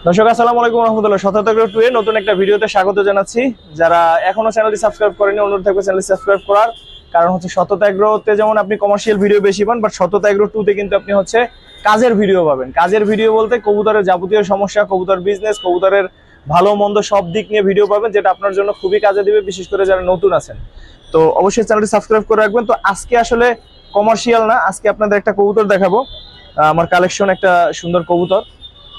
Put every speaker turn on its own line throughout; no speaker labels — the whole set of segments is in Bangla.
দর্শক আসসালামু আলাইকুম রহমতুল্লাহ। 77 এর নতুন একটা ভিডিওতে স্বাগত জানাচ্ছি। যারা এখনো চ্যানেলটি সাবস্ক্রাইব করেনি অনুরোধ থাকবে চ্যানেলটি সাবস্ক্রাইব করার। কারণ হচ্ছে সততা এগ্রোতে যেমন আপনি কমার্শিয়াল ভিডিও বেশি পান, বাট সততা এগ্রো 2 তে কিন্তু আপনি হচ্ছে কাজের ভিডিও পাবেন। কাজের ভিডিও বলতে কবুতরের যাবতীয় সমস্যা, কবুতর বিজনেস, কবুতরের ভালো মন্দ সব দিক নিয়ে ভিডিও পাবেন, যেটা আপনার জন্য খুবই কাজে দিবে, বিশেষ করে যারা নতুন আছেন। তো অবশ্যই চ্যানেলটি সাবস্ক্রাইব করে রাখবেন। তো আজকে আসলে কমার্শিয়াল না, আজকে আপনাদের একটা কবুতর দেখাবো। আমার কালেকশন একটা সুন্দর কবুতর,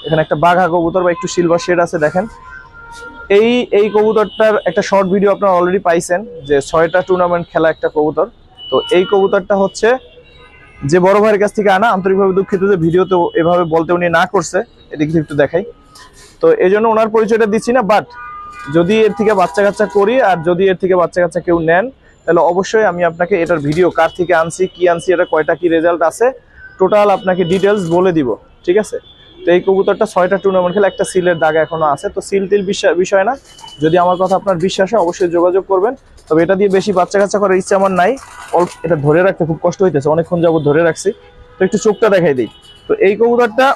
এখানে একটা বাঘা কবুতর বা একটু সিলভার শেড আছে দেখেন। এই কবুতরটার একটা শর্ট ভিডিও আপনারা অলরেডি পাইছেন, যে 6টা টুর্নামেন্ট খেলা একটা কবুতর। তো এই কবুতরটা হচ্ছে যে বড় ভাইয়ের কাছ থেকে আনা। আন্তরিকভাবে দুঃখিত যে ভিডিওতে এভাবে বলতে উনি না করছে, এদিকে একটু দেখাই। তো এই জন্য ওনার পরিচয়টা দিচ্ছি না, বাট যদি এর থেকে বাচ্চা কাচ্চা করি আর যদি এর থেকে বাচ্চা কাচ্চা কেউ নেন, তাহলে অবশ্যই আমি আপনাকে এটার ভিডিও, কার থেকে আনছি, কি আনছি, এটা কয়টা কি রেজাল্ট আছে, টোটাল আপনাকে ডিটেলস বলে দিব, ঠিক আছে? তো এই কবুতরটা 6টা টুর্নামেন্ট খেলে, একটা সিলের দাগ এখনো আছে। তো সিল টিল বিষয় না, যদি আমার কথা আপনার বিশ্বাস হয় অবশ্যই যোগাযোগ করবেন। তবে এটা দিয়ে বেশি বাচ্চা কাচ্চা করার ইচ্ছা আমার নাই। এটা ধরে রাখতে খুব কষ্ট হইতেছে, অনেকক্ষণ যাবত ধরে রাখছি। তো একটু চোখটা দেখাই দিই। তো এই কবুতরটা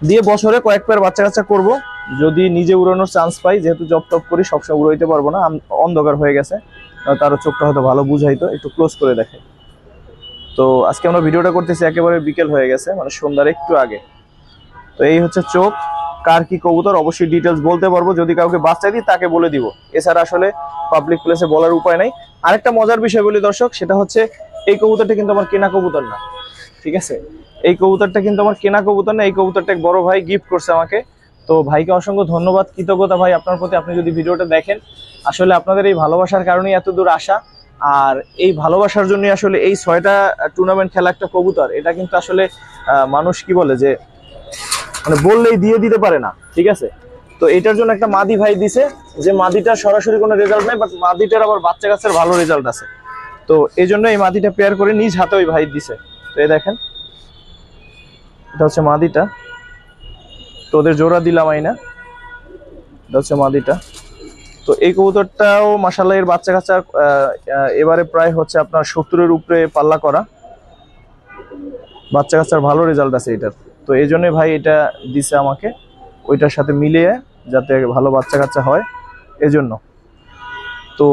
দিয়ে বছরে কয়েক পেয়ার বাচ্চা কাচ্চা করবো, যদি নিজে উড়ানোর চান্স পাই। যেহেতু জব টপ করি, সবসময় উড়াইতে পারবো না, অন্ধকার হয়ে গেছে, তারও চোখটা হয়তো ভালো বুঝাইতো। একটু ক্লোজ করে দেখাই। তো আজকে আমরা ভিডিওটা করতেছি একেবারে বিকেল হয়ে গেছে, মানে সন্ধ্যার একটু আগে। তো এই হচ্ছে চোখ, কার কি কবুতর অবশ্যই ডিটেলস বলতে পারবো, যদি কাউকে বাচ্চা দিই তাকে বলে দিব। এছাড়া আসলে পাবলিক প্লেসে বলার উপায় নাই। আরেকটা মজার বিষয় বলি দর্শক, সেটা হচ্ছে এই কবুতরটা কিন্তু আমার কেনা কবুতর না, ঠিক আছে? এই কবুতরটা কিন্তু আমার কেনা কবুতর না। এই কবুতরটা এক বড় ভাই গিফট করছে আমাকে। তো ভাইকে অসংখ্য ধন্যবাদ, কৃতজ্ঞতা ভাই আপনার প্রতি। আপনি যদি ভিডিওটা দেখেন, আসলে আপনাদের এই ভালোবাসার কারণেই এত দূর আসা। আর এই ভালোবাসার জন্য আসলে এই 6টা টুর্নামেন্ট খেলা একটা কবুতর, এটা কিন্তু আসলে মানুষ কি বলে যে মানে বললেই দিয়ে দিতে পারে না, ঠিক আছে? তো এটার জন্য একটা মাদি ভাই দিছে, যে মাদিটার সরাসরি কোনো রেজাল্ট নেই, বাট মাদিটার আবার বাচ্চা কাচ্চার ভালো রেজাল্ট আছে। তো এই জন্য এই মাদিটা পেয়ার করে নিজ হাতে ওই ভাই দিছে। তো এই দেখেন, এটা হচ্ছে মাদিটা। তো ওদের জোড়া দিলাম আইনা, এটা হচ্ছে মাদিটা। তো এই কবুতরটাও মাশাআল্লাহ এর বাচ্চা কাচ্চা এবারে প্রায় হচ্ছে আপনার 70-এর উপরে পাল্লা করা, বাচ্চা কাচ্চার ভালো রেজাল্ট আছে এটার। তো এই জন্যই ভাই এটা দিছে আমাকে, ওইটার সাথে মিলিয়ে যাতে ভালো বাচ্চা কাচ্চা হয়, এজন্য। তো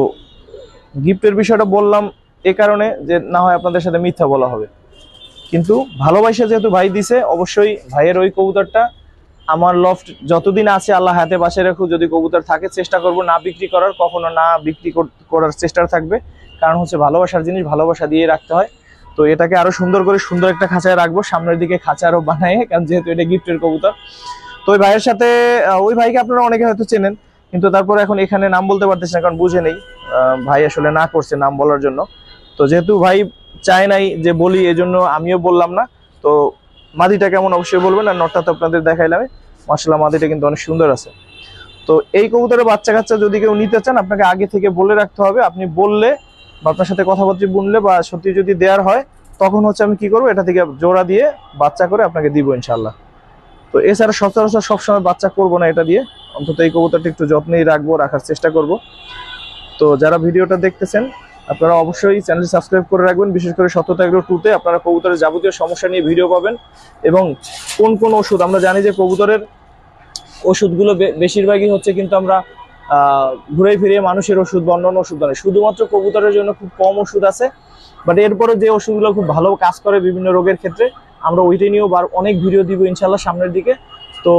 গিফটের বিষয়টা বললাম এ কারণে যে না হয় আপনাদের সাথে মিথ্যা বলা হবে, কিন্তু ভালোবাসা যেহেতু ভাই দিছে, অবশ্যই ভাইয়ের ওই কবুতরটা আমার লফট যতদিন আছে আল্লাহ হাতে বাসায় রাখুক, যদি কবুতর থাকে চেষ্টা করব না বিক্রি করার, কখনো না বিক্রি করার চেষ্টা থাকবে। কারণ হচ্ছে ভালোবাসার জিনিস ভালোবাসা দিয়ে রাখতে হয়। তো এটাকে আরো সুন্দর করে সুন্দর একটা খাঁচায় রাখবো, সামনের দিকে খাঁচা আরো বানায়, কারণ যেহেতু এটা গিফটের কবুতর। তো ওই ভাইয়ের সাথে, ওই ভাইকে আপনারা অনেকে হয়তো চেনেন, কিন্তু তারপর এখন এখানে নাম বলতে পারতেছি না, কারণ বুঝে নেই। ভাই আসলে না করছে নাম বলার জন্য। তো যেহেতু ভাই চায় নাই যে বলি, এজন্য আমিও বললাম না। তো মাদিটা কেমন অবশ্যই বলবেন, আর নটটা তো আপনাদের দেখাইলাম। মাশাআল্লাহ মাদিটা কিন্তু অনেক সুন্দর আছে। তো এই কবুতরের বাচ্চা কাচ্চা যদি কেউ নিতে চান, আপনাকে আগে থেকে বলে রাখতে হবে। আপনি বললে বা আপনার সাথে কথাবার্তা বললে বা সত্যি যদি দেওয়ার হয়, তখন হচ্ছে আমি কি করবো, এটা থেকে জোড়া দিয়ে বাচ্চা করে আপনাকে দিব ইনশাল্লাহ। তো এছাড়া সচরাচর সবসময় বাচ্চা করবো না এটা দিয়ে, অন্তত এই কবুতরটা একটু যত্নেই রাখবো, রাখার চেষ্টা করব। তো যারা ভিডিওটা দেখতেছেন, আপনারা অবশ্যই চ্যানেলটি সাবস্ক্রাইব করে রাখবেন। বিশেষ করে সততা এগ্রো 2 তে আপনারা কবুতরের যাবতীয় সমস্যা নিয়ে ভিডিও পাবেন, এবং কোন কোন ওষুধ। আমরা জানি যে কবুতরের ওষুধগুলো বেশিরভাগই হচ্ছে কিন্তু আমরা ঘুরে ফিরে মানুষের ওষুধ বা অন্যান্য ওষুধ নয়, শুধুমাত্র কবুতরের জন্য খুব কম ওষুধ আছে। বাট এরপরে যে ওষুধগুলো খুব ভালো কাজ করে বিভিন্ন রোগের ক্ষেত্রে, আমরা ওইটা নিয়েও অনেক ভিডিও দিব ইনশাল্লাহ সামনের দিকে। তো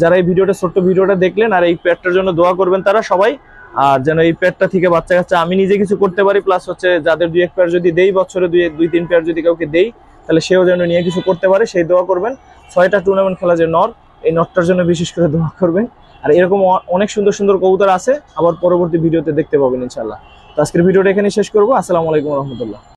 যারা এই ভিডিওটা, ছোট্ট ভিডিওটা দেখলেন আর এই পেটটার জন্য দোয়া করবেন তারা সবাই, আর যেন এই পেটটা থেকে বাচ্চা কাচ্চা আমি নিজে কিছু করতে পারি, প্লাস হচ্ছে যাদের 2-1 পেয়ার যদি দেই, বছরে 2-3 পেয়ার যদি কাউকে দেই, তাহলে সেও যেন নিয়ে কিছু করতে পারে, সেই দোয়া করবেন। 6টা টুর্নামেন্ট খেলা যে নর, এই নটটার জন্য বিশেষ করে দোয়া করবেন। আর এরকম অনেক সুন্দর সুন্দর কবুতর আছে, আবার পরবর্তী ভিডিওতে দেখতে পাবেন ইনশাল্লাহ। তো আজকের ভিডিওটা এখানে শেষ করবো। আসসালামু আলাইকুম রহমতুল্লাহ।